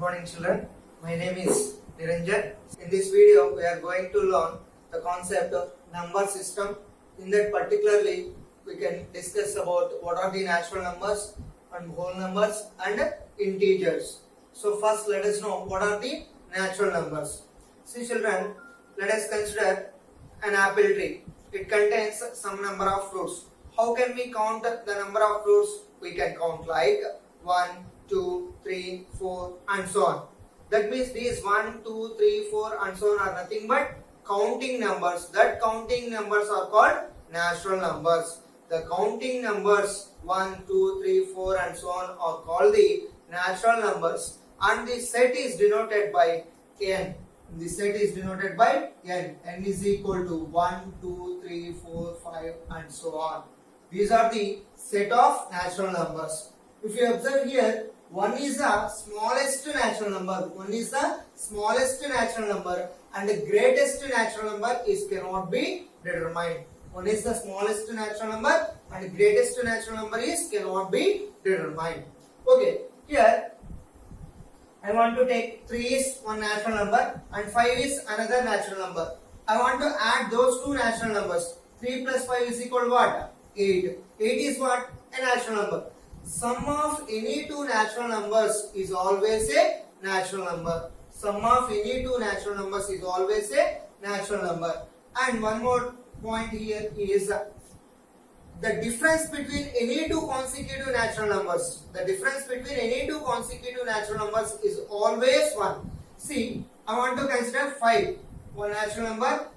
morning children. My name is Niranjan. In this video we are going to learn the concept of number system. In that particularly we can discuss about what are the natural numbers and whole numbers and integers. So first let us know what are the natural numbers. See children, let us consider an apple tree. It contains some number of fruits. How can we count the number of fruits? We can count like 1, 2, 3, 4 and so on. That means these 1, 2, 3, 4 and so on are nothing but counting numbers. That counting numbers are called natural numbers. The counting numbers 1, 2, 3, 4 and so on are called the natural numbers, and the set is denoted by n. The set is denoted by n. N is equal to 1, 2, 3, 4, 5 and so on. These are the set of natural numbers. If you observe here, 1 is the smallest natural number. 1 is the smallest natural number and the greatest natural number cannot be determined. 1 is the smallest natural number and the greatest natural number cannot be determined. Okay, here I want to take 3 is one natural number and 5 is another natural number. I want to add those two natural numbers. 3 plus 5 is equal to what? 8. 8 is what? A natural number. Sum of any two natural numbers is always a natural number. Sum of any two natural numbers is always a natural number. And one more point here is the difference between any two consecutive natural numbers. The difference between any two consecutive natural numbers is always 1. See, I want to consider 5, one natural number,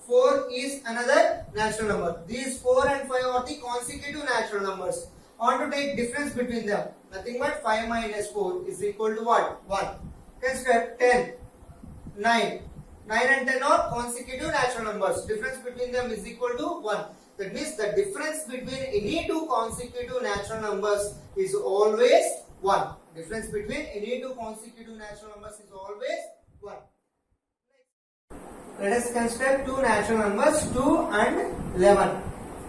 4 is another natural number. These 4 and 5 are the consecutive natural numbers. I want to take difference between them. Nothing but 5 minus 4 is equal to what? 1. Consider 10, 9. 9 and 10 are consecutive natural numbers. Difference between them is equal to 1. That means the difference between any two consecutive natural numbers is always 1. Difference between any two consecutive natural numbers is always 1. Let us consider two natural numbers 2 and 11.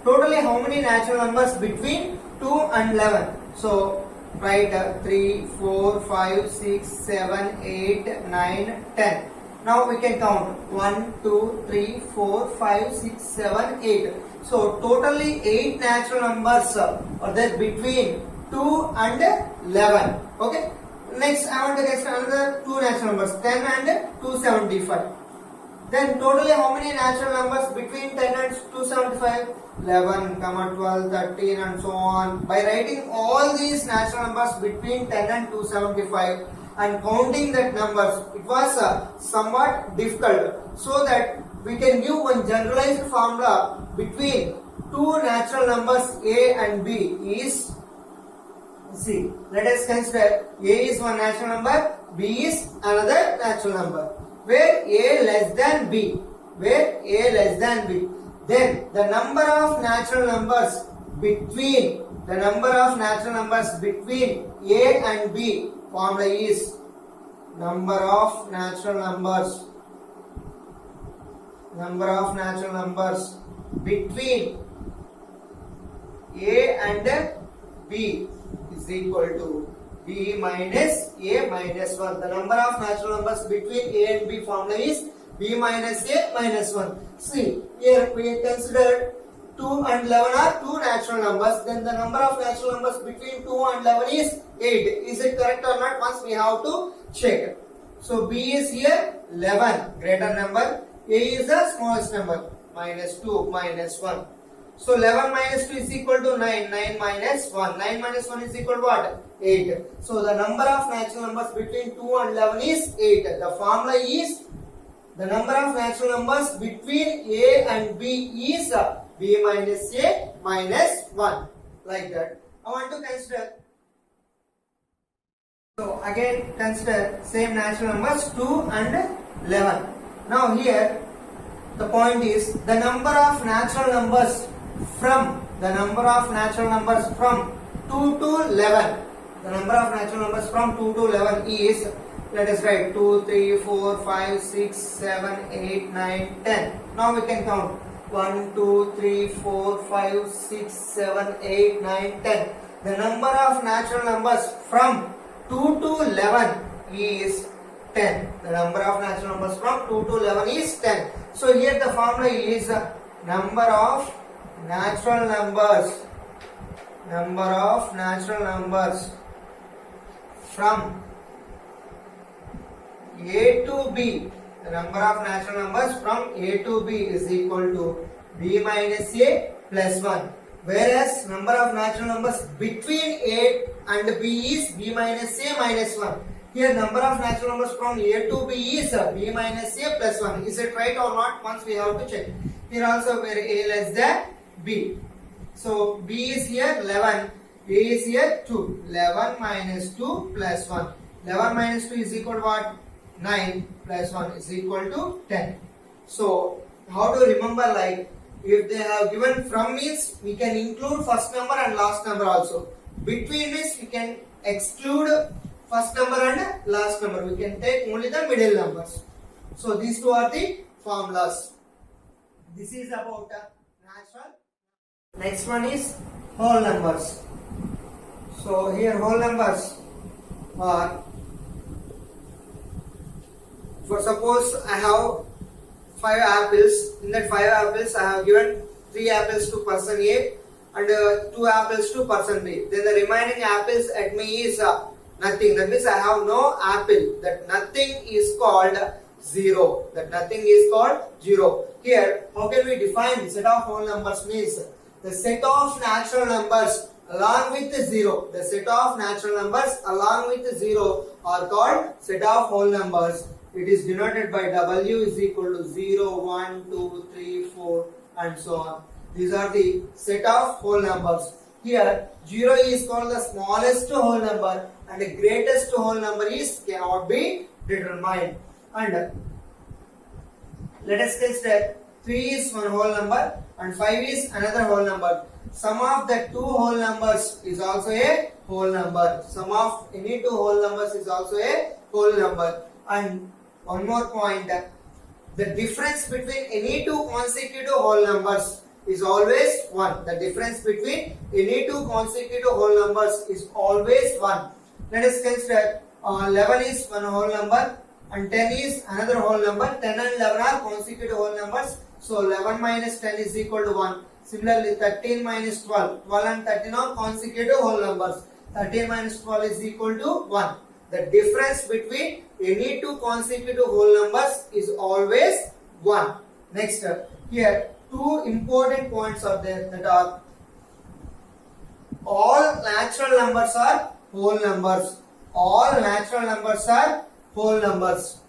Totally how many natural numbers between 2 and 11? So write 3, 4, 5, 6, 7, 8, 9, 10. Now we can count 1, 2, 3, 4, 5, 6, 7, 8. So totally 8 natural numbers are there between 2 and 11. Okay. Next I want to consider another two natural numbers 10 and 275. Then totally how many natural numbers between 10 and 275? 11, 12, 13 and so on. By writing all these natural numbers between 10 and 275 and counting that numbers, it was somewhat difficult. So that we can give one generalized formula between two natural numbers A and B is, see, let us consider A is one natural number, B is another natural number. Where A less than B, where A less than B, then the number of natural numbers between A and B formula is number of natural numbers between A and B is equal to B minus A minus 1. The number of natural numbers between A and B formula is B minus A minus 1. See, here we considered 2 and 11 are two natural numbers. Then the number of natural numbers between 2 and 11 is 8. Is it correct or not? Once we have to check. So B is here 11, greater number. A is the smallest number, minus 2 minus 1. So 11 minus 2 is equal to 9. 9 minus 1. 9 minus 1 is equal to what? 8. So the number of natural numbers between 2 and 11 is 8. The formula is the number of natural numbers between A and B is B minus A minus 1. Like that. I want to consider. So again consider same natural numbers 2 and 11. Now here the point is the number of natural numbers from 2 to 11. The number of natural numbers from 2 to 11 is, let us write 2, 3, 4, 5, 6, 7, 8, 9, 10. Now we can count 1, 2, 3, 4, 5, 6, 7, 8, 9, 10. The number of natural numbers from 2 to 11 is 10. The number of natural numbers from 2 to 11 is 10. So here the formula is number of natural numbers from A to B. The number of natural numbers from A to B is equal to B minus A plus 1. Whereas number of natural numbers between A and B is B minus A minus 1. Here number of natural numbers from A to B is B minus A plus 1. Is it right or not? Once we have to check. Here also where A less than B. So B is here 11. A is here 2. 11 minus 2 plus 1. 11 minus 2 is equal to what? 9 plus 1 is equal to 10. So how to remember, like if they have given from means we can include first number and last number also. Between means we can exclude first number and last number. We can take only the middle numbers. So these two are the formulas. This is about natural. Next one is whole numbers. So here whole numbers are, for suppose I have 5 apples. In that 5 apples I have given 3 apples to person A and 2 apples to person B. Then the remaining apples at me is nothing. That means I have no apple. That nothing is called 0. That nothing is called 0. Here, how can we define the set of whole numbers? Means the set of natural numbers along with the 0. The set of natural numbers along with the 0 are called set of whole numbers. It is denoted by W is equal to 0, 1, 2, 3, 4 and so on. These are the set of whole numbers. Here 0 is called the smallest whole number and the greatest whole number is cannot be determined. And let us consider 3 is one whole number and 5 is another whole number. Sum of the two whole numbers is also a whole number. Sum of any two whole numbers is also a whole number. And one more point, the difference between any two consecutive whole numbers is always 1. The difference between any two consecutive whole numbers is always 1. Let us consider 11 is one whole number and 10 is another whole number. 10 and 11 are consecutive whole numbers. So 11 minus 10 is equal to 1. Similarly 13 minus 12. 12 and 13 are consecutive whole numbers. 13 minus 12 is equal to 1. The difference between any two consecutive whole numbers is always 1. Next, here two important points are there, that are all natural numbers are whole numbers. All natural numbers are whole numbers.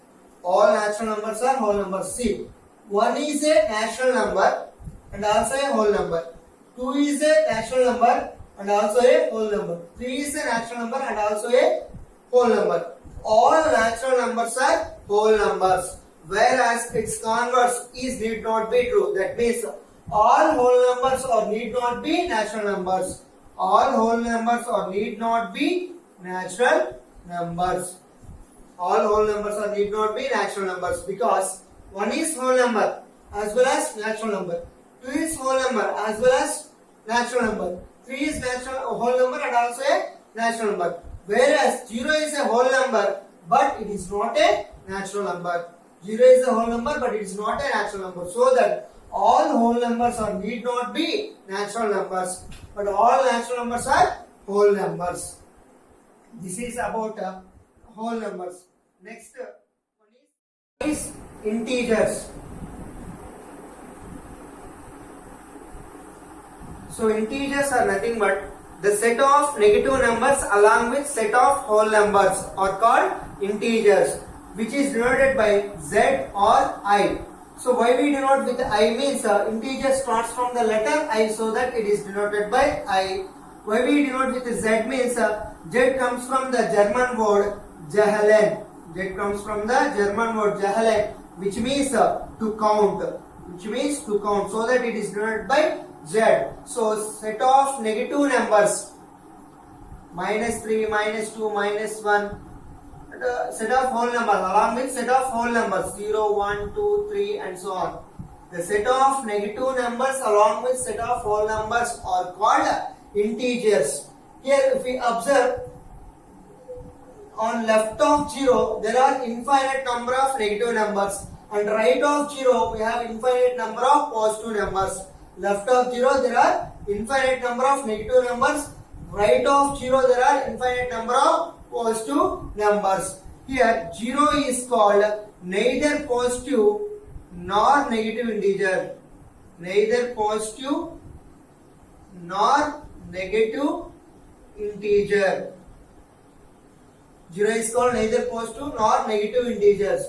All natural numbers are whole numbers. See, 1 is a natural number and also a whole number. 2 is a natural number and also a whole number. 3 is a natural number and also a whole number. All natural numbers are whole numbers, whereas its converse is need not be true. That means all whole numbers or need not be natural numbers. All whole numbers or need not be natural numbers. All whole numbers or need not be natural numbers, because 1 is whole number as well as natural number. 2 is whole number as well as natural number. 3 is whole number and also a natural number. Whereas 0 is a whole number but it is not a natural number. 0 is a whole number but it is not a natural number. So that all whole numbers are need not be natural numbers, but all natural numbers are whole numbers. This is about whole numbers. Next one is integers. So integers are nothing but the set of negative numbers along with set of whole numbers are called integers, which is denoted by Z or I. So why we denote with I means integer starts from the letter I, so that it is denoted by I. Why we denote with Z means Z comes from the German word Zahlen. Z comes from the German word Zahlen, which means to count. Which means to count. So that it is denoted by Z. So set of negative numbers -3, -2, -1. Set of whole numbers along with set of whole numbers 0, 1, 2, 3 and so on. The set of negative numbers along with set of whole numbers are called integers. Here if we observe on left of 0 there are infinite number of negative numbers, and right of 0 we have infinite number of positive numbers. Left of 0 there are infinite number of negative numbers, right of 0 there are infinite number of positive numbers. Here 0 is called neither positive nor negative integer. Neither positive nor negative integer. 0 is called neither positive nor negative integers.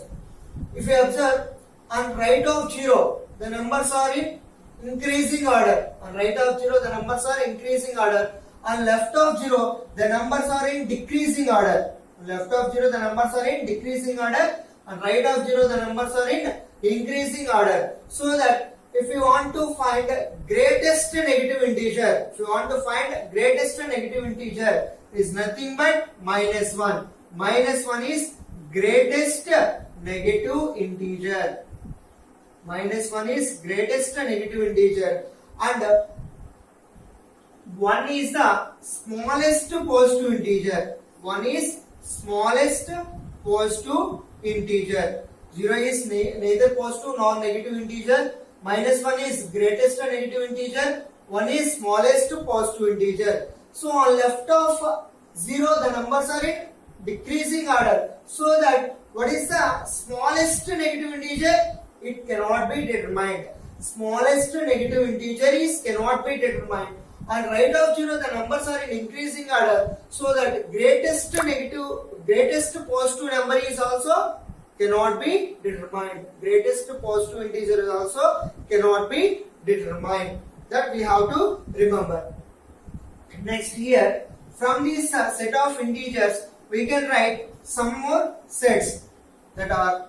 If you observe, on right of 0 the numbers are in increasing order. On right of 0 the numbers are increasing order. On left of 0 the numbers are in decreasing order. On left of 0 the numbers are in decreasing order. On right of 0 the numbers are in increasing order. So that if you want to find greatest negative integer, is nothing but minus 1. Minus 1 is greatest negative integer. Minus 1 is greatest negative integer, and 1 is the smallest positive integer. 1 is smallest positive integer. 0 is neither positive nor negative integer. Minus 1 is greatest negative integer. 1 is smallest positive integer. So on left of 0 the numbers are in decreasing order. So that what is the smallest negative integer? It cannot be determined. Smallest negative integer cannot be determined. On right of 0 the numbers are in increasing order. So that greatest positive number is also cannot be determined. Greatest positive integer is also cannot be determined. That we have to remember. Next here, from this set of integers we can write some more sets that are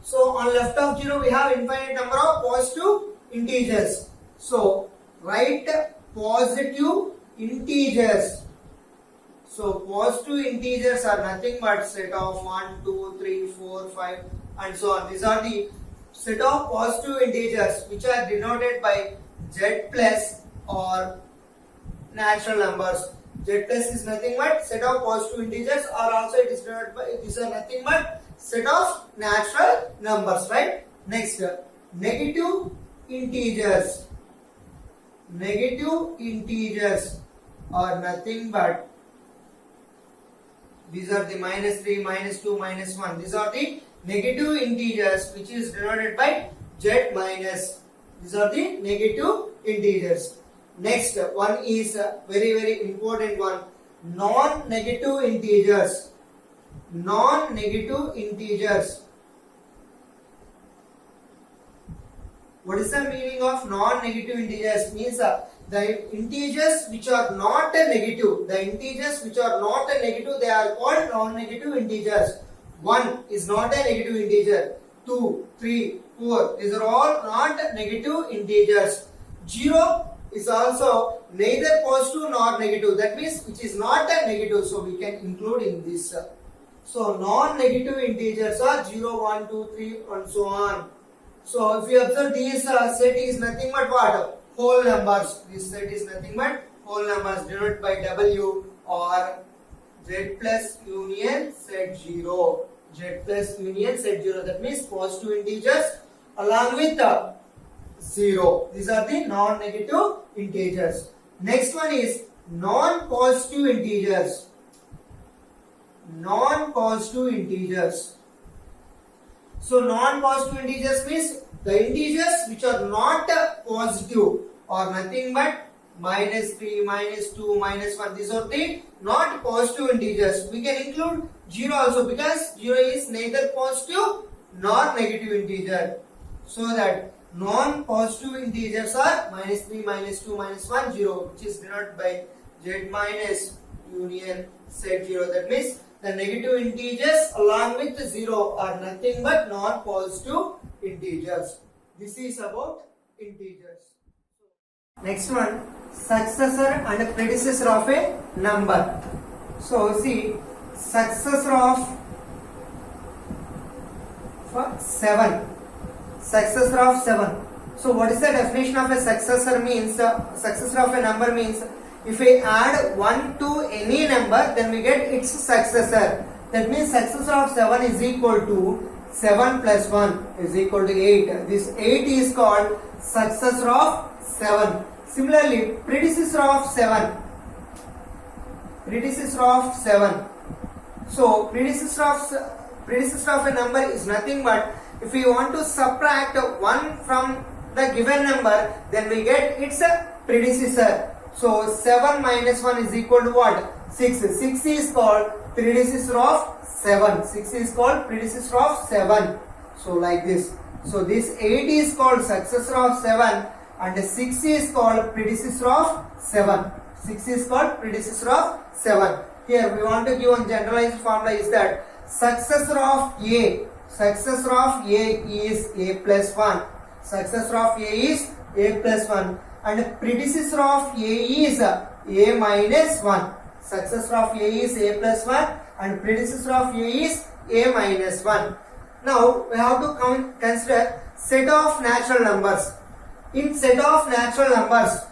so on left of 0 we have infinite number of positive integers. So write positive integers. So positive integers are nothing but set of 1, 2, 3, 4, 5 and so on. These are the set of positive integers which are denoted by Z plus or natural numbers. Z plus is nothing but set of positive integers, or also it is denoted by, these are nothing but set of natural numbers, right? Next, negative integers. Negative integers are nothing but, these are the minus 3, minus 2, minus 1. These are the negative integers which is denoted by Z minus. These are the negative integers. Next one is a very important one. Non-negative integers. Non-negative integers. What is the meaning of non-negative integers? Means the integers which are not a negative. The integers which are not a negative, they are called non-negative integers. 1 is not a negative integer. 2, 3, 4. These are all not negative integers. 0 is also neither positive nor negative. That means which is not a negative. So we can include in this. So non-negative integers are 0, 1, 2, 3 and so on. So if you observe, this set is nothing but what? Whole numbers. This set is nothing but whole numbers denoted by W or Z plus union set 0. Z plus union set 0. That means positive integers along with 0. These are the non-negative integers. Next one is non-positive integers. Non-positive integers. So non-positive integers means the integers which are not positive are nothing but minus 3, minus 2, minus 1. These are the not positive integers. We can include 0 also because 0 is neither positive nor negative integer. So that non-positive integers are minus 3, minus 2, minus 1, 0, which is denoted by Z minus union set 0. That means the negative integers along with 0 are nothing but non-positive integers. This is about integers. Next one, successor and predecessor of a number. So see, successor of 7. Successor of 7. So what is the definition of a successor means? Successor of a number means if we add 1 to any number, then we get its successor. That means successor of 7 is equal to 7 plus 1 is equal to 8. This 8 is called successor of 7. Similarly, predecessor of 7. Predecessor of 7. So predecessor of a number is nothing but if we want to subtract 1 from the given number, then we get its predecessor. So 7 minus 1 is equal to what? 6. 6 is called predecessor of 7. 6 is called predecessor of 7. So like this. So this 8 is called successor of 7 and 6 is called predecessor of 7. 6 is called predecessor of 7. Here we want to give one generalized formula is that successor of A is A plus 1. Successor of A is A plus 1 and predecessor of A is A minus 1. Successor of A is A plus 1 and predecessor of A is A minus 1. Now we have to consider set of natural numbers. In set of natural numbers,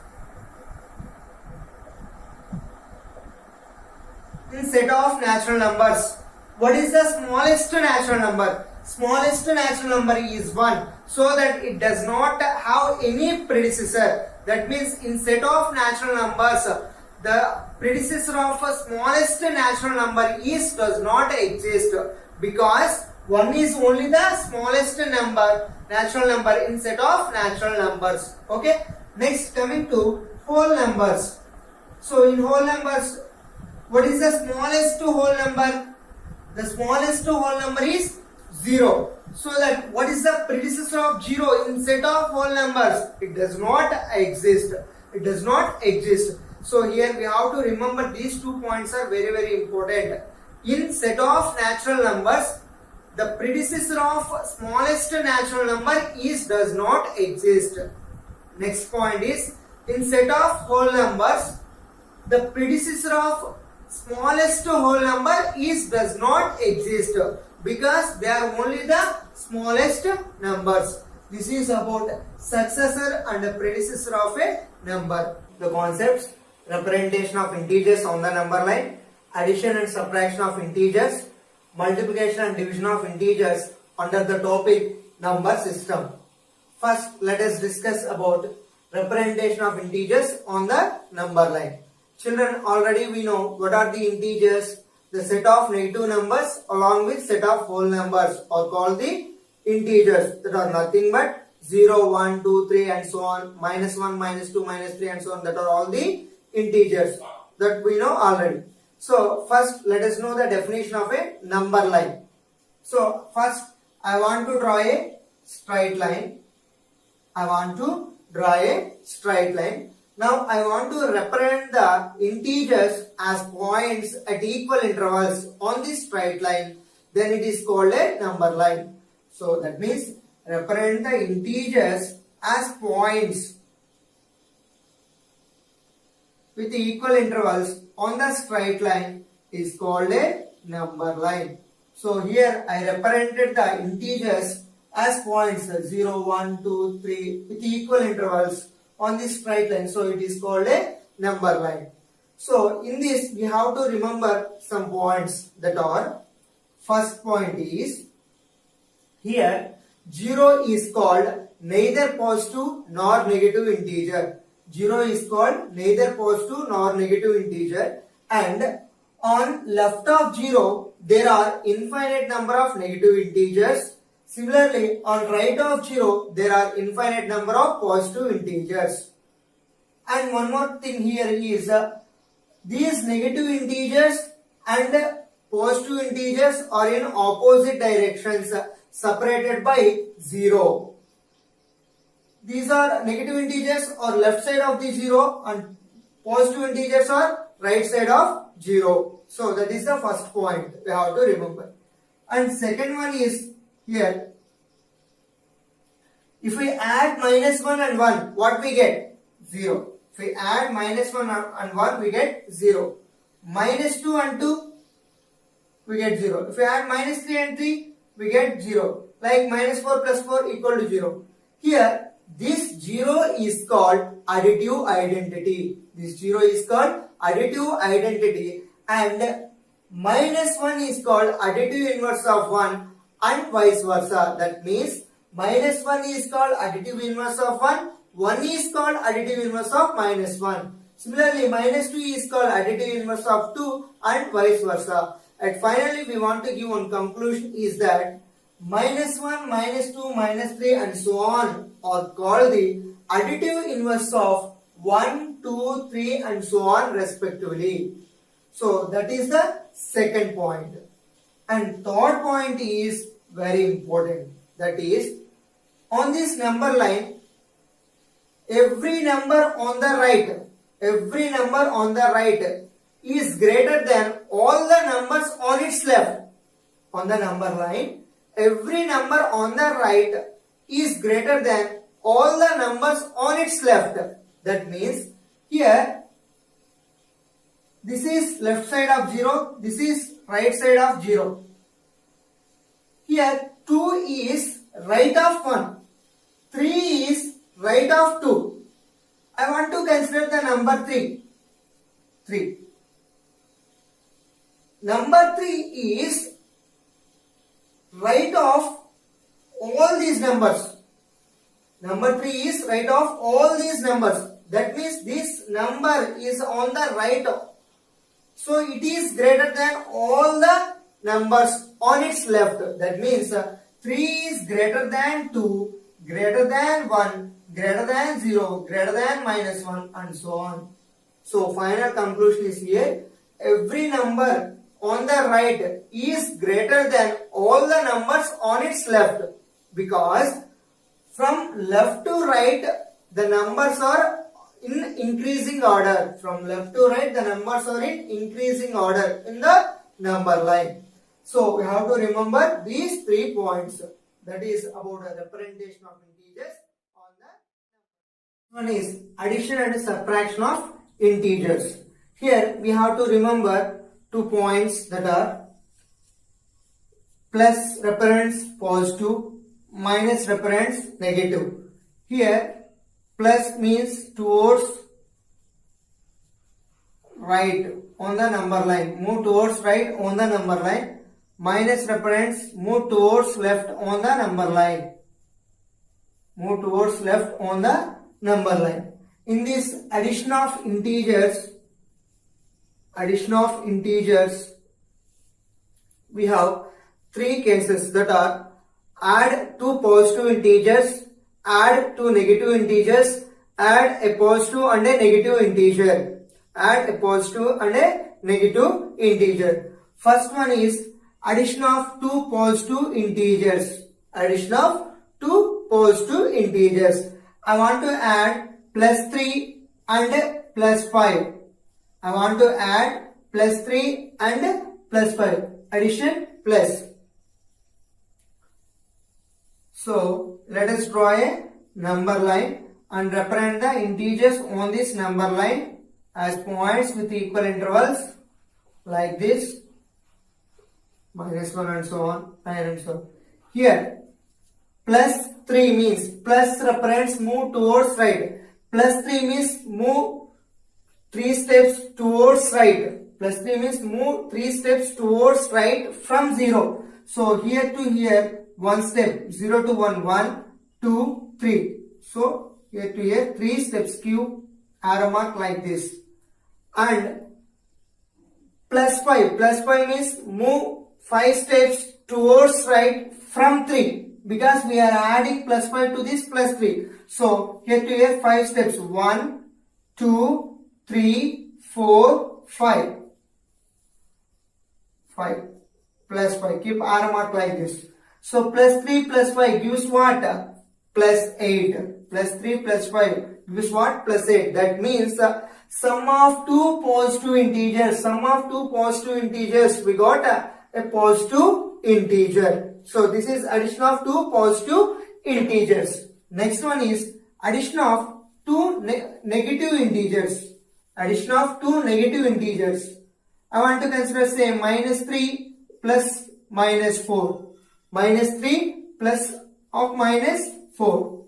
what is the smallest natural number? Smallest natural number is 1, so that it does not have any predecessor. That means in set of natural numbers, the predecessor of a smallest natural number does not exist, because 1 is only the smallest natural number in set of natural numbers. Okay. Next, coming to whole numbers. So in whole numbers, what is the smallest whole number? The smallest whole number is 0. So that what is the predecessor of 0 in set of whole numbers? It does not exist. It does not exist. So here we have to remember these 2 points are very, very important. In set of natural numbers, the predecessor of smallest natural number does not exist. Next point is in set of whole numbers, the predecessor of smallest whole number does not exist, because they are only the smallest numbers. This is about successor and predecessor of a number. The concepts: representation of integers on the number line, addition and subtraction of integers, multiplication and division of integers under the topic number system. First, let us discuss about representation of integers on the number line. Children, already we know what are the integers. The set of negative numbers along with set of whole numbers are called the integers, that are nothing but 0, 1, 2, 3 and so on, minus 1, minus 2, minus 3 and so on, that are all the integers that we know already. So first let us know the definition of a number line. So first I want to draw a straight line. Now I want to represent the integers as points at equal intervals on this straight line. Then it is called a number line. So that means represent the integers as points with equal intervals on the straight line is called a number line. So here I represented the integers as points 0, 1, 2, 3 with equal intervals on this straight line. So it is called a number line. So in this we have to remember some points, that are: first point is here 0 is called neither positive nor negative integer. 0 is called neither positive nor negative integer, and on left of 0 there are infinite number of negative integers. Similarly, on right of 0 there are infinite number of positive integers. And one more thing here is these negative integers and positive integers are in opposite directions, separated by 0. These are negative integers are left side of the 0 and positive integers are right side of 0. So that is the first point we have to remember. And second one is here, if we add minus 1 and 1, what we get? 0. If we add minus 1 and 1, we get 0. Minus 2 and 2, we get 0. If we add minus 3 and 3, we get 0. Like minus 4 plus 4 equal to 0. Here, this is called additive identity. This 0 is called additive identity, and minus 1 is called additive inverse of 1, and vice versa. That means minus 1 is called additive inverse of 1, 1 is called additive inverse of minus 1. Similarly, minus 2 is called additive inverse of 2, and vice versa. And finally, we want to give one conclusion is that minus 1, minus 2, minus 3 and so on are called the additive inverse of 1, 2, 3 and so on respectively. So that is the second point. And third point is very important. That is, on this number line, every number on the right is greater than all the numbers on its left. On the number line, every number on the right is greater than all the numbers on its left. That means here, this is left side of 0, this is right side of 0. Here 2 is right of 1, 3 is right of 2. I want to consider the number 3. Number 3 is right of all these numbers. Number 3 is right of all these numbers. That means this number is on the right. So it is greater than all the numbers on its left. That means 3 is greater than 2, greater than 1, greater than 0, greater than minus 1 and so on. So final conclusion is here. Every number on the right is greater than all the numbers on its left, because from left to right the numbers are in increasing order. From left to right the numbers are in increasing order in the number line. So we have to remember these 3 points. That is about the representation of integers on the one is addition and subtraction of integers. Here we have to remember 2 points that are plus represents positive, minus represents negative. Here plus means towards right on the number line, move towards right on the number line. Minus represents move towards left on the number line. Move towards left on the number line. In this addition of integers, we have 3 cases that are add 2 positive integers, add 2 negative integers, add a positive and a negative integer. Add a positive and a negative integer. First one is addition of 2 positive integers. Addition of 2 positive integers. I want to add plus 3 and plus 5. I want to add plus 3 and plus 5. Addition plus. So let us draw a number line and represent the integers on this number line as points with equal intervals like this. Minus 1 and so on, 9 and so on. Here plus 3 means plus represents move towards right. Plus 3 means move 3 steps towards right. Plus 3 means move 3 steps towards right from 0. So here to here 1 step, 0 to 1, 1, 2, 3. So here to here 3 steps, cube arrow mark like this. And plus 5 means move 5 steps towards right from 3, because we are adding plus 5 to this plus 3. So here to here 5 steps, 1, 2, 3, 4, 5. 5 plus 5, keep arrow mark like this. So plus 3 plus 5 gives what? Plus 8. Plus 3 plus 5 gives what? Plus 8. That means sum of 2 positive integers, we got a positive integer. So this is addition of 2 positive integers. Next one is addition of 2 negative integers. Addition of 2 negative integers. I want to consider say minus 3 plus minus 4. Minus 3 plus of minus 4.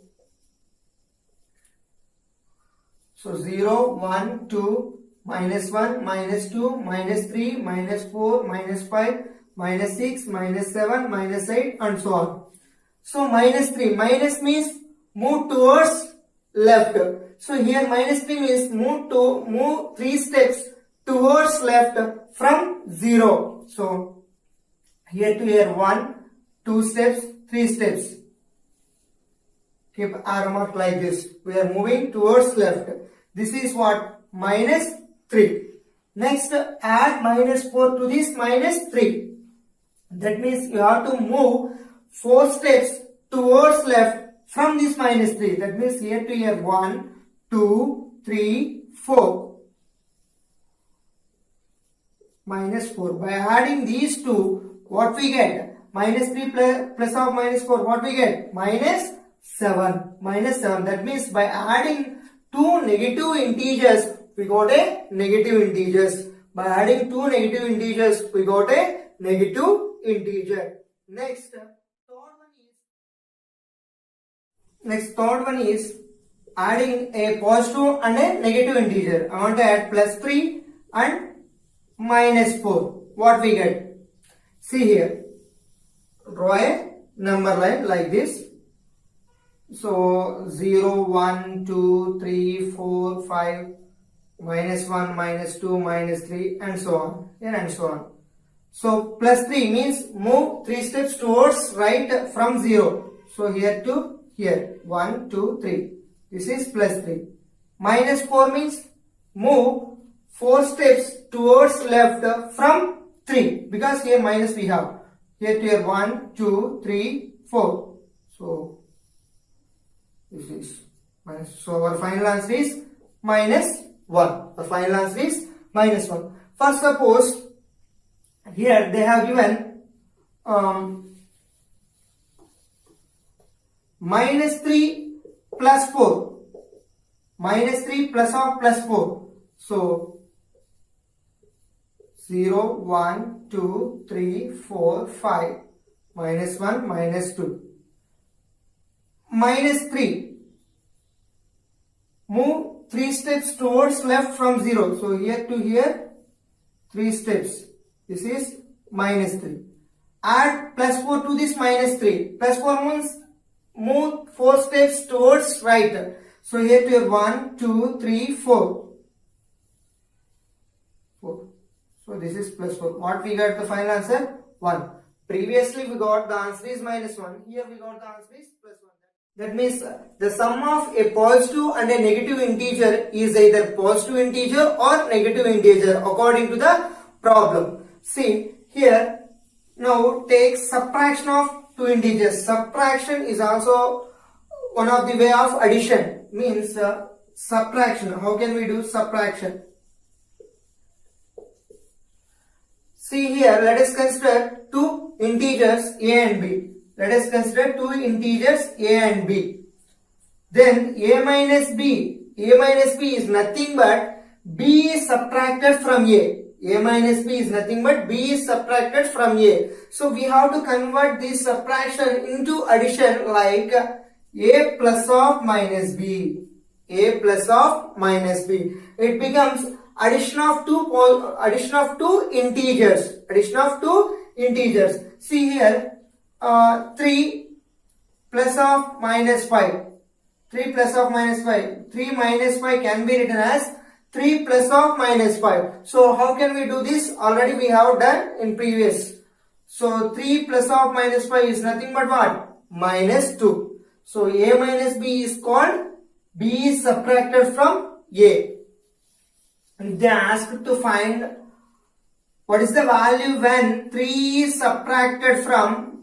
So 0, 1, 2, minus 1, minus 2, minus 3, minus 4, minus 5, minus 6, minus 7, minus 8 and so on. So minus 3, minus means move towards left. So here minus 3 means move 3 steps towards left from 0. So here to here 1, 2 steps, 3 steps. Keep arrow mark like this. We are moving towards left. This is what? Minus 3. Next, add minus 4 to this minus 3. That means you have to move 4 steps towards left from this minus 3. That means here to here 1, 2, 3, 4. Minus 4. By adding these two, what we get? Minus 3 plus of minus 4, what we get? Minus 7. Minus 7. That means by adding two negative integers, we got a negative integers. By adding two negative integers, we got a negative integer. Next, third one is adding a positive and a negative integer. I want to add plus 3 and minus 4. What we get? See here. Draw a number line like this. So 0, 1, 2, 3, 4, 5, minus 1, minus 2, minus 3 and so on. Here and so on. So plus 3 means move 3 steps towards right from 0. So here to here 1, 2, 3. This is plus 3. Minus 4 means move 4 steps towards left from 3. Because here minus we have. Here to here 1, 2, 3, 4. So this is minus. So our final answer is minus 1. The final answer is minus 1. First suppose here they have given minus 3 plus 4. Minus 3 plus of plus 4. So 0, 1, 2, 3, 4, 5. Minus 1, minus 2. Minus 3. Move 3 steps towards left from 0. So here to here 3 steps. This is minus 3. Add plus 4 to this minus 3. Plus 4 means move 4 steps towards right. So here to here 1, 2, 3, 4. 4. So this is plus 4. What we got the final answer? 1. Previously we got the answer is minus 1. Here we got the answer is plus 1. That means the sum of a positive and a negative integer is either positive integer or negative integer according to the problem. See here, now take subtraction of two integers. Subtraction is also one of the way of addition. Means subtraction. How can we do subtraction? See here, let us consider two integers a and b. Let us consider two integers a and b. Then a minus b is nothing but b is subtracted from a. A minus b is nothing but b is subtracted from a. So we have to convert this subtraction into addition like a plus of minus b. A plus of minus b. It becomes addition of two integers. Addition of two integers. See here. 3 plus of minus 5. 3 plus of minus 5. 3 minus 5 can be written as 3 plus of minus 5. So how can we do this? Already we have done in previous. So 3 plus of minus 5 is nothing but what? Minus 2. So a minus b is called b is subtracted from a. And they asked to find what is the value when 3 is subtracted from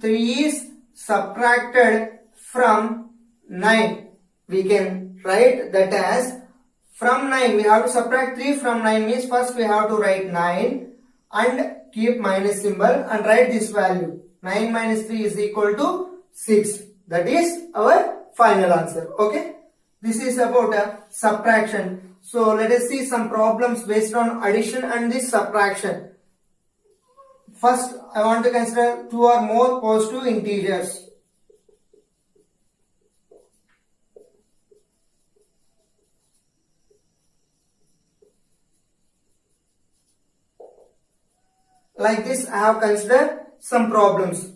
9. We can write that as from 9. We have to subtract 3 from 9 means first we have to write 9 and keep minus symbol and write this value. 9 minus 3 is equal to 6. That is our final answer. Okay. This is about a subtraction. So let us see some problems based on addition and this subtraction. First, I want to consider two or more positive integers. like this I have considered some problems.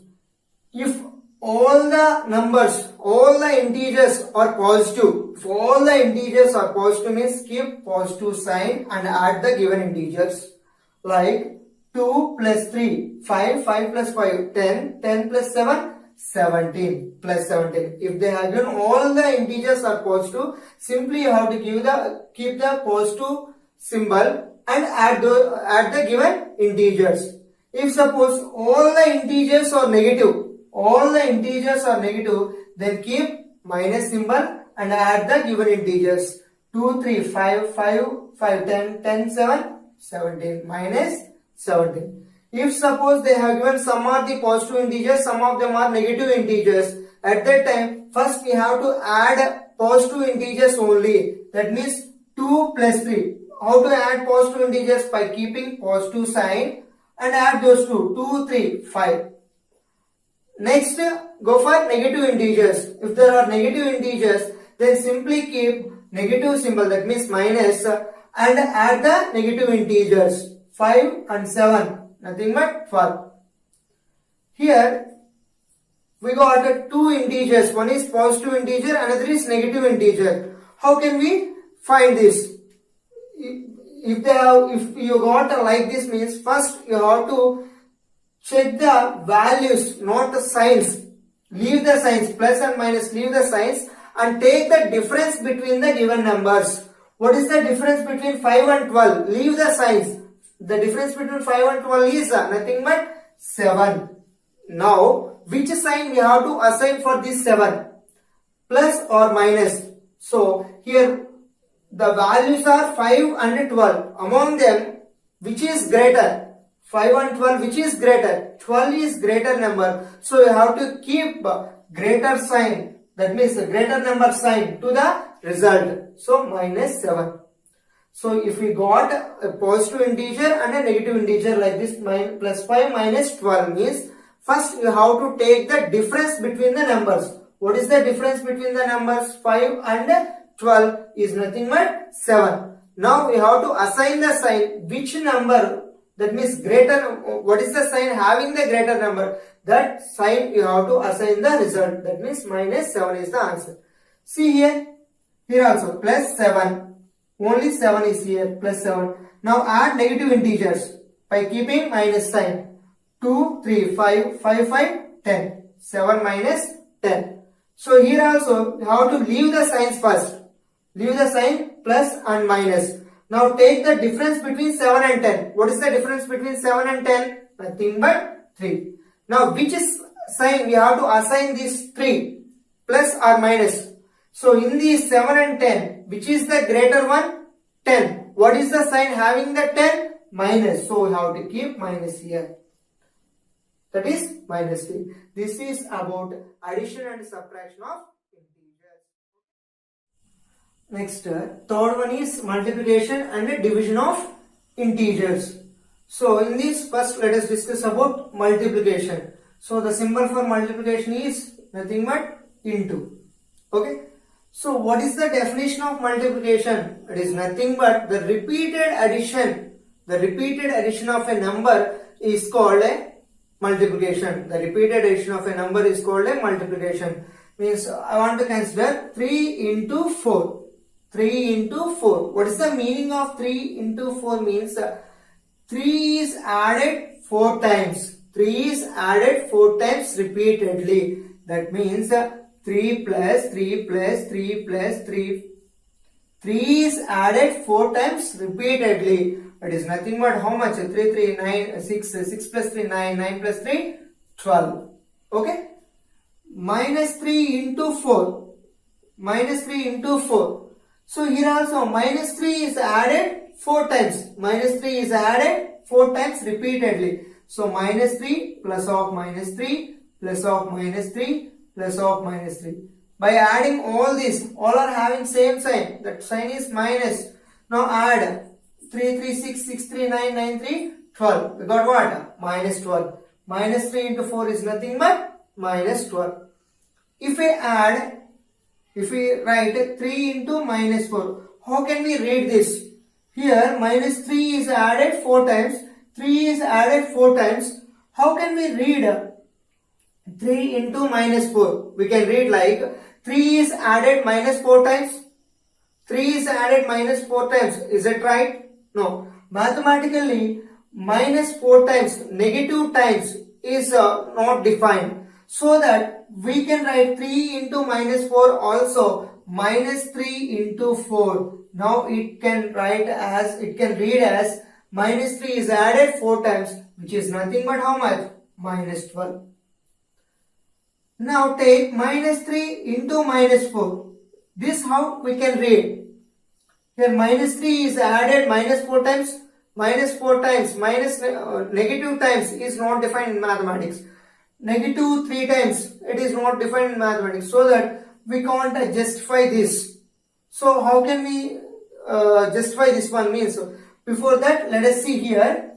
If all the numbers, all the integers are positive, if all the integers are positive means keep positive sign and add the given integers. Like 2 plus 3, 5, 5 plus 5, 10, 10 plus 7, 17 plus 17. If they have given all the integers are positive, simply you have to keep the positive symbol and add the given integers. If suppose all the integers are negative, then keep minus symbol and add the given integers. 2, 3, 5, 5, 5, 10, 10, 7, 17, minus 17. If suppose they have given some are the positive integers, some of them are negative integers, at that time first we have to add positive integers only. That means 2 plus 3. How to add positive integers? By keeping positive sign and add those two. 2, 3, 5. Next, go for negative integers. If there are negative integers, then simply keep negative symbol, that means minus, and add the negative integers. 5 and 7, nothing but 12. Here, we got two integers. One is positive integer, another is negative integer. How can we find this? If you got like this means, first you have to check the values, not the signs. Leave the signs, plus and minus, leave the signs and take the difference between the given numbers. What is the difference between 5 and 12? Leave the signs. The difference between 5 and 12 is nothing but 7. Now, which sign we have to assign for this 7? Plus or minus. So, here the values are 5 and 12. Among them, which is greater? 5 and 12, which is greater? 12 is greater number. So you have to keep greater sign. That means a greater number sign to the result. So minus 7. So if we got a positive integer and a negative integer like this, plus 5 minus 12 means first you have to take the difference between the numbers. What is the difference between the numbers? 5 and 12 is nothing but 7. Now we have to assign the sign. Which number? That means greater, what is the sign having the greater number? That sign you have to assign the result. That means minus 7 is the answer. See here also plus 7. Only 7 is here, plus 7. Now add negative integers by keeping minus sign. 2, 3, 5, 5, 5, 10. 7 minus 10. So here also you have to leave the signs first. Leave the sign plus and minus. Now take the difference between 7 and 10. What is the difference between 7 and 10? Nothing but 3. Now which is sign we have to assign this 3? Plus or minus. So in these 7 and 10, which is the greater one? 10. What is the sign having the 10? Minus. So we have to keep minus here. That is minus 3. This is about addition and subtraction of integers. Next, third one is multiplication and division of integers. So in this, first let us discuss about multiplication. So the symbol for multiplication is nothing but into. Okay. So what is the definition of multiplication? It is nothing but the repeated addition. The repeated addition of a number is called a multiplication. The repeated addition of a number is called a multiplication. Means I want to consider 3 into 4. 3 into 4. What is the meaning of 3 into 4? Means 3 is added 4 times. 3 is added 4 times repeatedly. That means 3 plus 3 plus 3 plus 3. 3 is added 4 times repeatedly. It is nothing but how much? 3, 3, 9, 6, 6 plus 3, 9, 9 plus 3, 12. Okay? Minus 3 into 4. Minus 3 into 4. So here also minus 3 is added 4 times. Minus 3 is added 4 times repeatedly. So minus 3 plus of minus 3 plus of minus 3 plus of minus 3. By adding all these, all are having same sign. That sign is minus. Now add 3, 3, 6, 6, 3, 9, 9, 3, 12. We got what? Minus 12. Minus 3 into 4 is nothing but minus 12. If we write 3 into minus 4, how can we read this? Here minus 3 is added 4 times. 3 is added 4 times. How can we read 3 into minus 4? We can read like 3 is added minus 4 times. 3 is added minus 4 times. Is it right? No. Mathematically, minus 4 times, negative times is not defined. So that we can write 3 into minus 4 also minus 3 into 4. Now it can read as minus 3 is added 4 times, which is nothing but how much? Minus 12. Now take minus 3 into minus 4. This how we can read. Here minus 3 is added minus 4 times. Minus 4 times minus negative times is not defined in mathematics. Negative 3 times it is not defined in mathematics. So that we can't justify this. So how can we justify this one means? Before that, let us see here.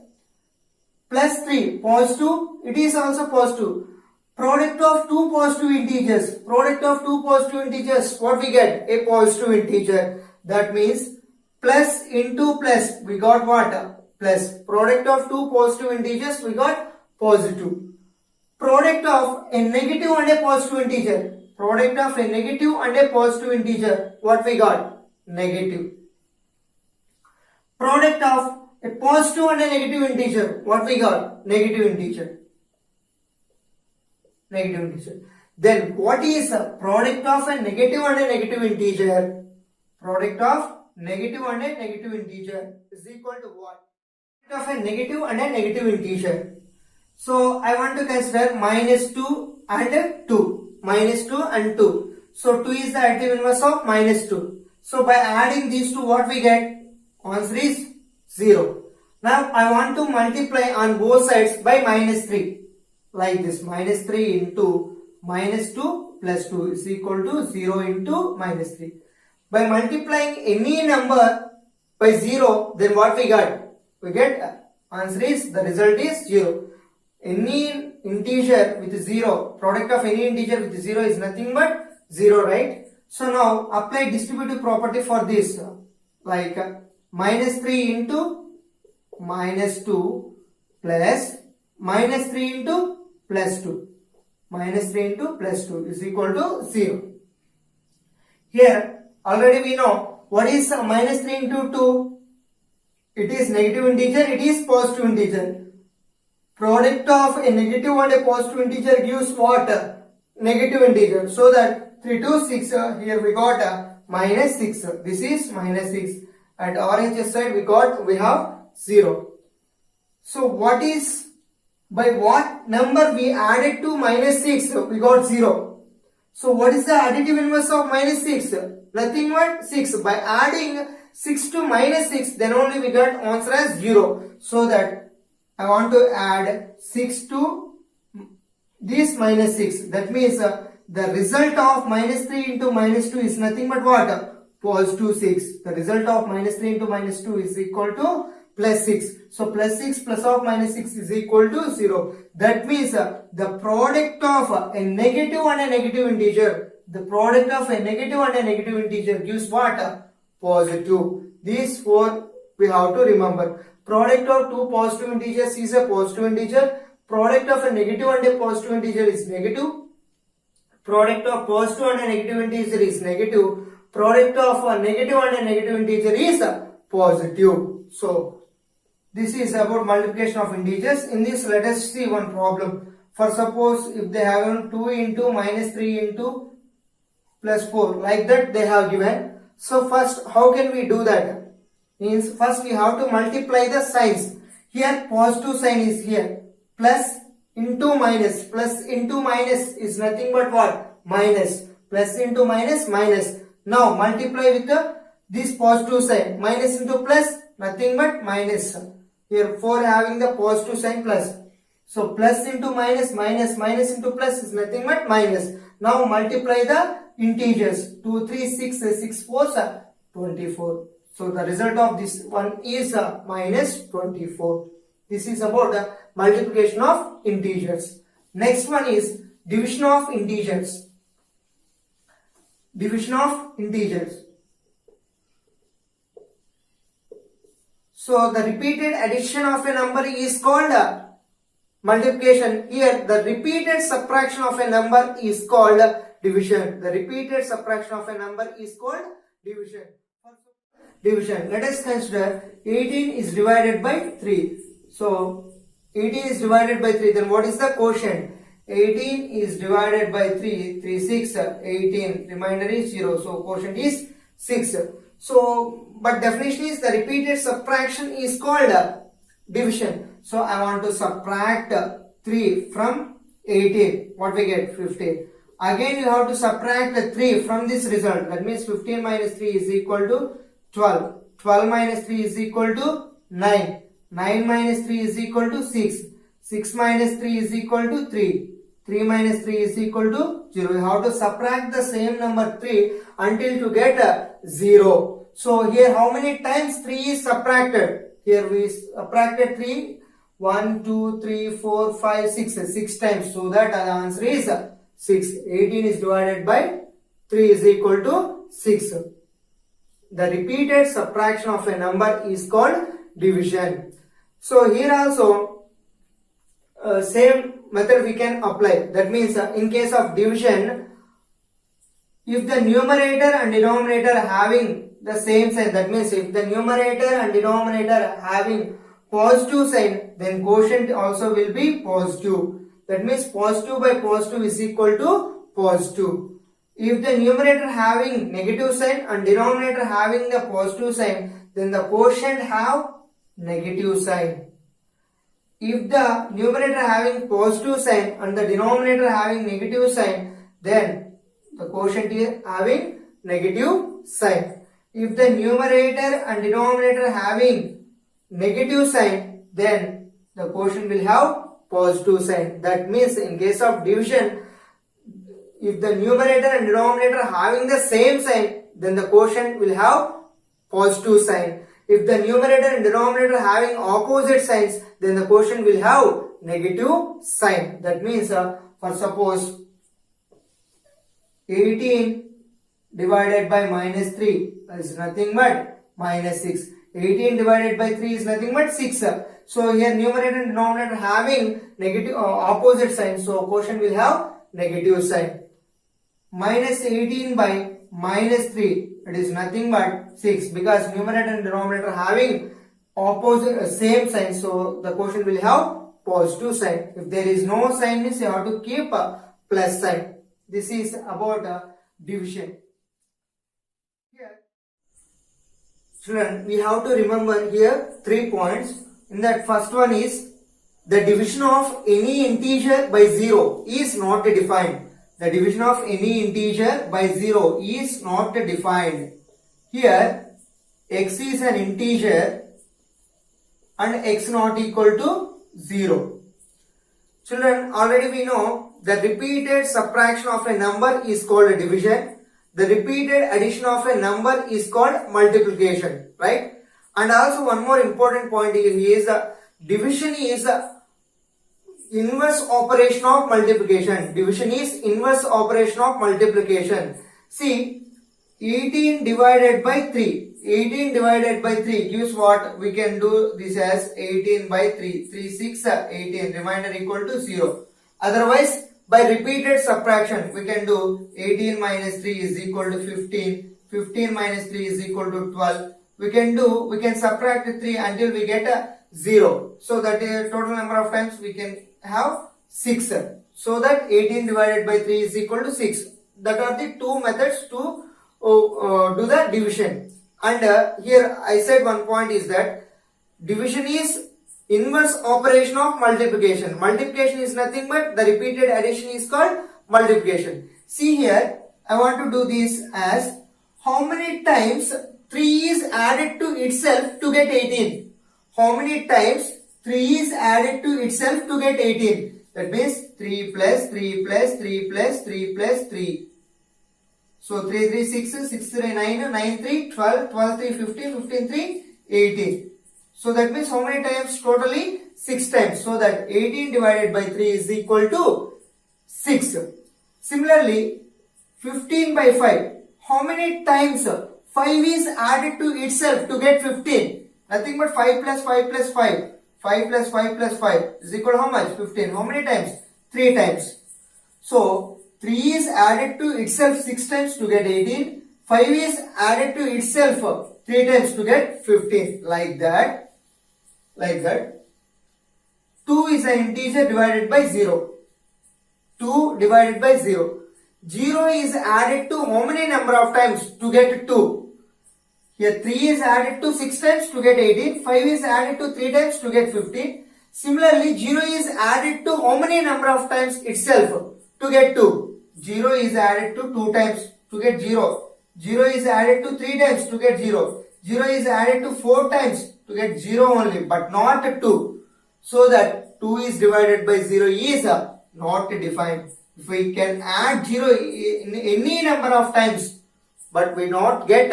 Plus 3 positive. It is also positive. Product of two positive integers. Product of two positive integers. What we get? A positive integer. That means plus into plus. We got what? Plus. Product of two positive integers. We got positive. Product of a negative and a positive integer. Product of a negative and a positive integer. What we got? Negative. Product of a positive and a negative integer. What we got? Negative integer. Negative integer. Then what is the product of a negative and a negative integer? Product of negative and a negative integer is equal to what? Product of a negative and a negative integer. So I want to consider minus 2 and 2. Minus 2 and 2. So 2 is the additive inverse of minus 2. So by adding these two, what we get? Answer is 0. Now I want to multiply on both sides by minus 3. Like this. Minus 3 into minus 2 plus 2 is equal to 0 into minus 3. By multiplying any number by 0, then what we got? We get answer is, the result is 0. Any integer with 0, product of any integer with 0 is nothing but 0, right? So now apply distributive property for this. Like minus 3 into minus 2 plus minus 3 into plus 2. Minus 3 into plus 2 is equal to 0. Here already we know what is minus 3 into 2. It is negative integer, it is positive integer. Product of a negative and a positive integer gives what? Negative integer. So that 3 to 6, here we got minus 6. This is minus 6. At RHS side we have 0. So what is, by what number we added to minus 6? We got 0. So what is the additive inverse of minus 6? Nothing but 6. By adding 6 to minus 6, then only we got answer as 0. So that I want to add 6 to this minus 6. That means the result of minus 3 into minus 2 is nothing but what? Positive 6. The result of minus 3 into minus 2 is equal to plus 6. So plus 6 plus of minus 6 is equal to 0. That means the product of a negative and a negative integer. The product of a negative and a negative integer gives what? Positive. These four we have to remember. Product of two positive integers is a positive integer. Product of a negative and a positive integer is negative. Product of positive and a negative integer is negative. Product of a negative and a negative integer is positive. So this is about multiplication of integers. In this, let us see one problem. For suppose if they have 2 into minus 3 into plus 4, like that they have given. So first, how can we do that? Means first we have to multiply the signs. Here positive sign is here. Plus into minus. Plus into minus is nothing but what? Minus. Plus into minus, minus. Now multiply with this positive sign. Minus into plus, nothing but minus. Here 4 having the positive sign plus. So plus into minus, minus, minus into plus is nothing but minus. Now multiply the integers. 2, 3, 6, 6, 4, 24. So the result of this one is minus 24. This is about the multiplication of integers. Next one is division of integers. Division of integers. So the repeated addition of a number is called multiplication. Here the repeated subtraction of a number is called division. The repeated subtraction of a number is called division. Division. Let us consider 18 is divided by 3. So 18 is divided by 3. Then what is the quotient? 18 is divided by 3. 3 6 18. Remainder is 0. So quotient is 6. So but definition is the repeated subtraction is called division. So I want to subtract 3 from 18. What we get? 15. Again you have to subtract 3 from this result. That means 15 minus 3 is equal to 12. 12 minus 3 is equal to 9. 9 minus 3 is equal to 6. 6 minus 3 is equal to 3. 3 minus 3 is equal to 0. You have to subtract the same number 3 until to get 0. So here how many times 3 is subtracted? Here we subtracted 3. 1, 2, 3, 4, 5, 6. 6 times. So that the answer is 6. 18 is divided by 3 is equal to 6. The repeated subtraction of a number is called division. So here also same method we can apply. That means in case of division, if the numerator and denominator having the same sign, that means if the numerator and denominator having positive sign, then quotient also will be positive. That means positive by positive is equal to positive. If the numerator having negative sign and denominator having the positive sign, then the quotient have negative sign. If the numerator having positive sign and the denominator having negative sign, then the quotient is having negative sign. If the numerator and denominator having negative sign, then the quotient will have positive sign. That means in case of division, if the numerator and denominator having the same sign, then the quotient will have positive sign. If the numerator and denominator having opposite signs, then the quotient will have negative sign. That means for suppose 18 divided by minus 3 is nothing but minus 6. 18 divided by 3 is nothing but 6. So here numerator and denominator having negative opposite sign, so quotient will have negative sign. Minus 18 by minus 3, it is nothing but 6, because numerator and denominator having opposite same sign, so the quotient will have positive sign. If there is no sign, means you have to keep a plus sign. This is about division. Here, children, we have to remember here 3 points. In that first one is the division of any integer by 0 is not defined. The division of any integer by 0 is not defined. Here x is an integer and x not equal to 0. Children, already we know the repeated subtraction of a number is called a division. The repeated addition of a number is called multiplication, right? And also one more important point here is division is inverse operation of multiplication. Division is inverse operation of multiplication. See, 18 divided by 3. 18 divided by 3 gives what? We can do this as 18 by 3. 3 6 18. Remainder equal to 0. Otherwise, by repeated subtraction, we can do 18 minus 3 is equal to 15. 15 minus 3 is equal to 12. We can subtract 3 until we get a 0. So that total number of times we can have 6. So that 18 divided by 3 is equal to 6. That are the two methods to do the division. And here I said one point is that division is inverse operation of multiplication. Multiplication is nothing but the repeated addition is called multiplication. See here, I want to do this as how many times 3 is added to itself to get 18. How many times 3 is added to itself to get 18. That means 3 plus 3 plus 3 plus 3 plus 3. So 3 3 6, 6 3 9, 9 3 12, 12 3 15, 15 3 18. So that means how many times totally? 6 times. So that 18 divided by 3 is equal to 6. Similarly, 15 by 5. How many times 5 is added to itself to get 15? Nothing but 5 plus 5 plus 5. 5 plus 5 plus 5 is equal to how much? 15. How many times? 3 times. So 3 is added to itself 6 times to get 18. 5 is added to itself 3 times to get 15. Like that. Like that. 2 is an integer divided by 0. 2 divided by 0. 0 is added to how many number of times to get 2? Here 3 is added to 6 times to get 18. 5 is added to 3 times to get 15. Similarly, 0 is added to how many number of times itself to get 2? 0 is added to 2 times to get 0. 0 is added to 3 times to get 0. 0 is added to 4 times to get 0 only, but not 2. So that 2 is divided by 0 is not defined. If we can add 0 in any number of times, but we not get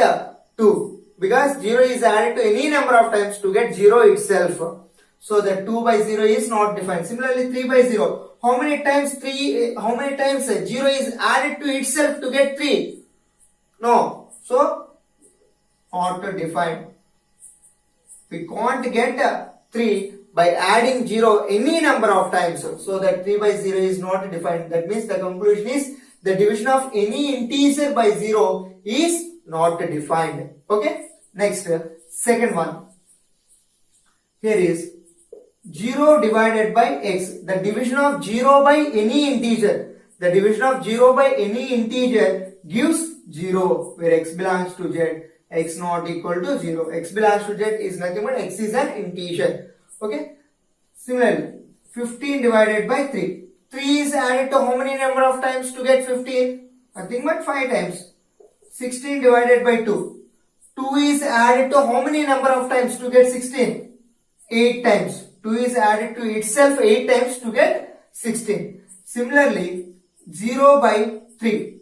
2, because 0 is added to any number of times to get 0 itself. So that 2 by 0 is not defined. Similarly, 3 by 0. How many times 0 is added to itself to get 3? No. So, not defined. We can't get 3 by adding 0 any number of times. So that 3 by 0 is not defined. That means the conclusion is the division of any integer by 0 is not defined. Okay. Next, second one. Here is 0 divided by x. The division of 0 by any integer. The division of 0 by any integer gives 0, where x belongs to z. X not equal to 0. X belongs to z is nothing but x is an integer. Okay. Similarly, 15 divided by 3. 3 is added to how many number of times to get 15? Nothing but 5 times. 16 divided by 2. 2 is added to how many number of times to get 16? 8 times. 2 is added to itself 8 times to get 16. Similarly, 0 by 3.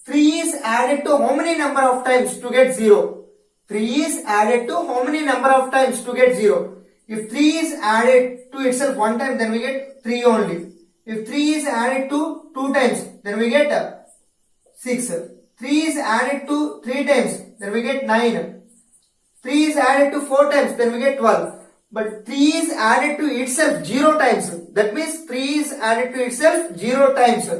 3 is added to how many number of times to get 0? 3 is added to how many number of times to get 0? If 3 is added to itself 1 time, then we get 3 only. If 3 is added to 2 times, then we get 6. 3 is added to 3 times, then we get 9. 3 is added to 4 times, then we get 12. But 3 is added to itself 0 times. That means 3 is added to itself 0 times.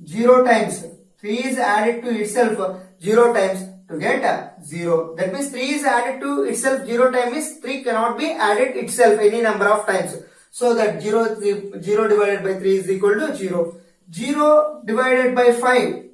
0 times. 3 is added to itself 0 times to get 0. That means 3 is added to itself 0 times is 3 cannot be added itself any number of times. So that 0 divided by 3 is equal to 0. 0 divided by 5.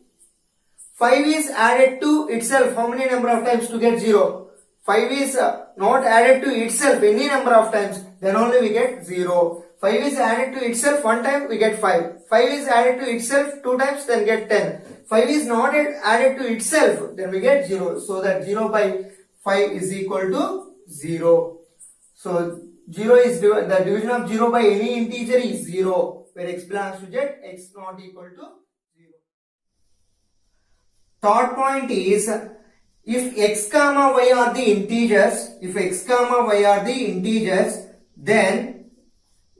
5 is added to itself how many number of times to get 0? 5 is not added to itself any number of times, then only we get 0. 5 is added to itself 1 time, we get 5. 5 is added to itself 2 times, then get 10. 5 is not added to itself, then we get 0. So that 0 by 5 is equal to 0. So 0 is the division of 0 by any integer is 0, where x belongs to z, x not equal to 0. Third point is, if x comma y are the integers, then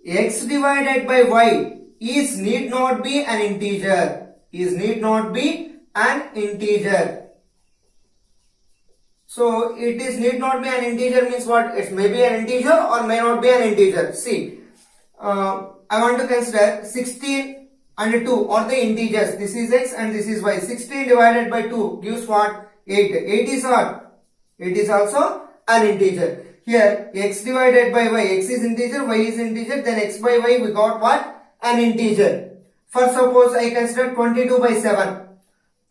x divided by y is need not be an integer. So it is need not be an integer means what? It may be an integer or may not be an integer. See, I want to consider 16 and 2 are the integers. This is x and this is y. 16 divided by 2 gives what? 8. 8 is what? 8 is also an integer. Here x divided by y, x is integer, y is integer, then x by y we got what? An integer. First suppose I consider 22 by 7.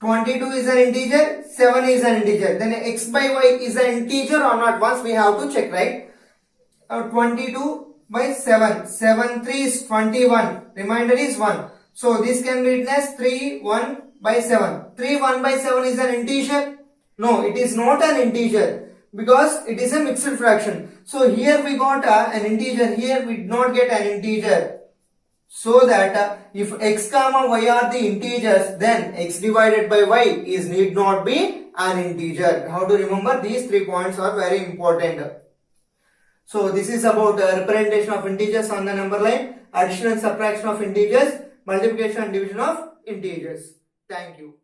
22 is an integer, 7 is an integer. Then x by y is an integer or not? Once we have to check, right? 22 by 7. 7 3 is 21. Remainder is 1. So this can be written as 3 1 by 7. 3 1 by 7 is an integer? No, it is not an integer because it is a mixed fraction. So here we got an integer, here we did not get an integer. So that if x comma y are the integers, then x divided by y is need not be an integer. How to remember? These 3 points are very important. So this is about representation of integers on the number line, addition and subtraction of integers, multiplication and division of integers. Thank you.